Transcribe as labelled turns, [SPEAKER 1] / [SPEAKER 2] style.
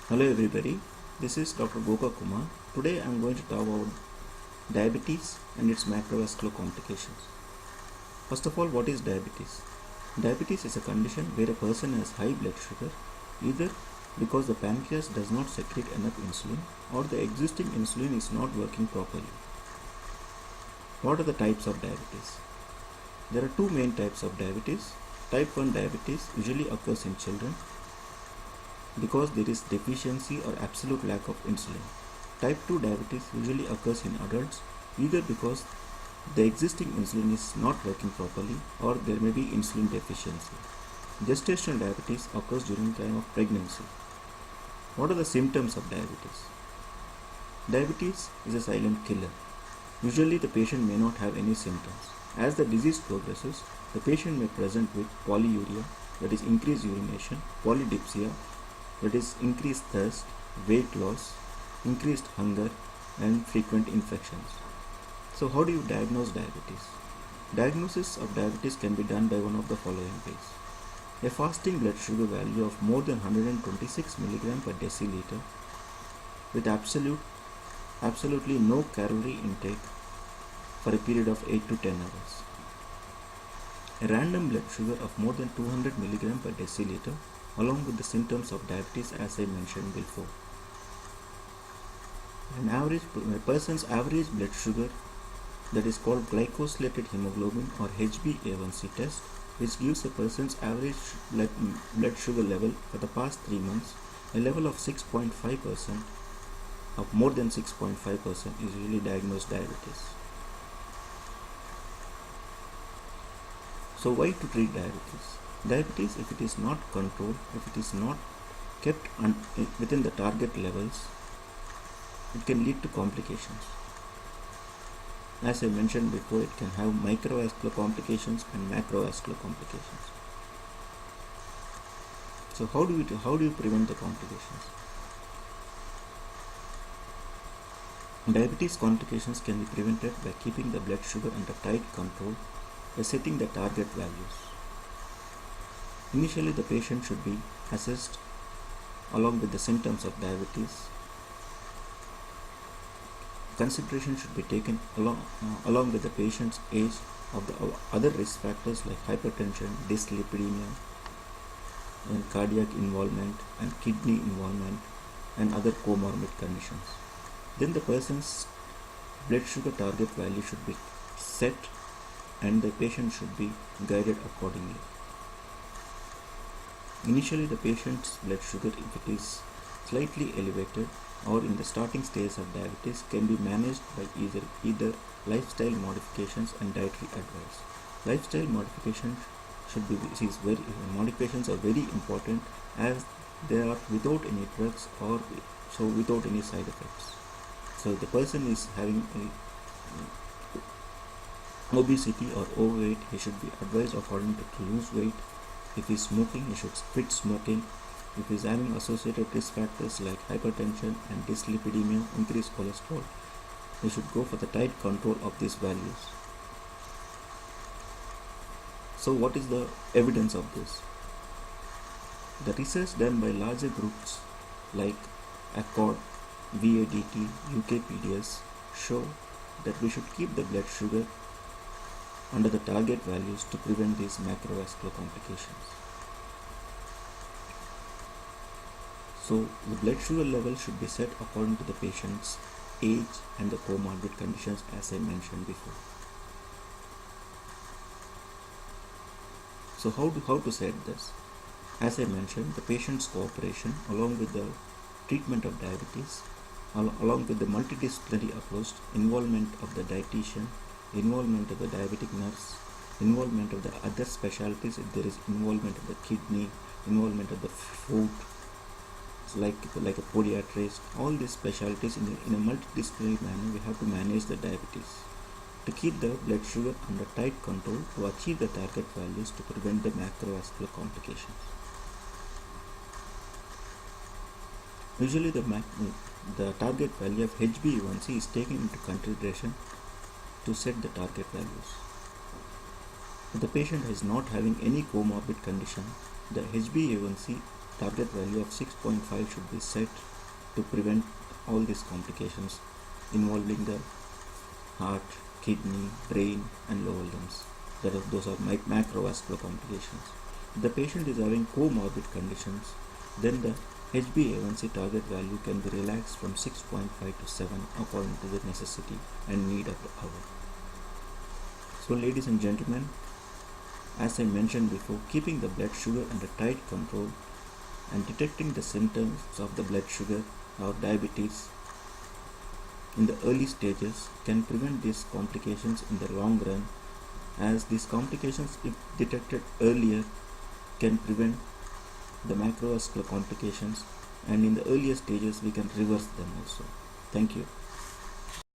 [SPEAKER 1] Hello everybody, this is Dr. Goka Kumar. Today I am going to talk about diabetes and its macrovascular complications. First of all, what is diabetes? Diabetes is a condition where a person has high blood sugar either because the pancreas does not secrete enough insulin or the existing insulin is not working properly. What are the types of diabetes? There are two main types of diabetes. Type 1 diabetes usually occurs in children because there is deficiency or absolute lack of insulin. Type 2 diabetes usually occurs in adults either because the existing insulin is not working properly or there may be insulin deficiency. Gestational diabetes occurs during the time of pregnancy. What are the symptoms of diabetes? Diabetes is a silent killer. Usually the patient may not have any symptoms. As the disease progresses, the patient may present with polyuria, that is increased urination, polydipsia, that is increased thirst, weight loss, increased hunger, and frequent infections. So how do you diagnose diabetes? Diagnosis of diabetes can be done by one of the following ways. A fasting blood sugar value of more than 126 mg per deciliter with absolutely no calorie intake for a period of 8 to 10 hours. A random blood sugar of more than 200 mg per deciliter along with the symptoms of diabetes as I mentioned before. A person's average blood sugar, that is called glycosylated hemoglobin or HbA1c test, which gives a person's average blood sugar level for the past 3 months. A level of 6.5% of more than 6.5% is usually diagnosed diabetes. So why to treat diabetes? Diabetes, if it is not controlled, if it is not kept within the target levels, it can lead to complications. As I mentioned before, it can have microvascular complications and macrovascular complications. So how do you prevent the complications? Diabetes complications can be prevented by keeping the blood sugar under tight control by setting the target values. Initially, the patient should be assessed along with the symptoms of diabetes. Consideration should be taken along with the patient's age, of the other risk factors like hypertension, dyslipidemia, and cardiac involvement, and kidney involvement, and other comorbid conditions. Then the person's blood sugar target value should be set and the patient should be guided accordingly. Initially, the patient's blood sugar, if it is slightly elevated or in the starting stage of diabetes, can be managed by either lifestyle modifications and dietary advice. Lifestyle modifications modifications are very important as they are without any drugs or without any side effects. So the person is having obesity or overweight, he should be advised according to lose weight. If he is smoking, he should quit smoking. If he is having associated risk factors like hypertension and dyslipidemia, increased cholesterol, he should go for the tight control of these values. So what is the evidence of this? The research done by larger groups like ACCORD, VADT, UKPDS show that we should keep the blood sugar under the target values to prevent these macrovascular complications. So the blood sugar level should be set according to the patient's age and the comorbid conditions as I mentioned before. So how to set this? As I mentioned, the patient's cooperation along with the treatment of diabetes, along with the multidisciplinary approach, involvement of the dietitian, involvement of the diabetic nurse, involvement of the other specialties, if there is involvement of the kidney, involvement of the foot, like a podiatrist, all these specialties in a multidisciplinary manner, we have to manage the diabetes to keep the blood sugar under tight control to achieve the target values to prevent the macrovascular complications. Usually the target value of HbA1c is taken into consideration to set the target values. If the patient is not having any comorbid condition, the HbA1c target value of 6.5 should be set to prevent all these complications involving the heart, kidney, brain and lower limbs. Those are macrovascular complications. If the patient is having comorbid conditions, then the HbA1c target value can be relaxed from 6.5 to 7 according to the necessity and need of the hour. So ladies and gentlemen, as I mentioned before, keeping the blood sugar under tight control and detecting the symptoms of the blood sugar or diabetes in the early stages can prevent these complications in the long run, as these complications, if detected earlier, can prevent the macrovascular complications, and in the earlier stages we can reverse them also. Thank you.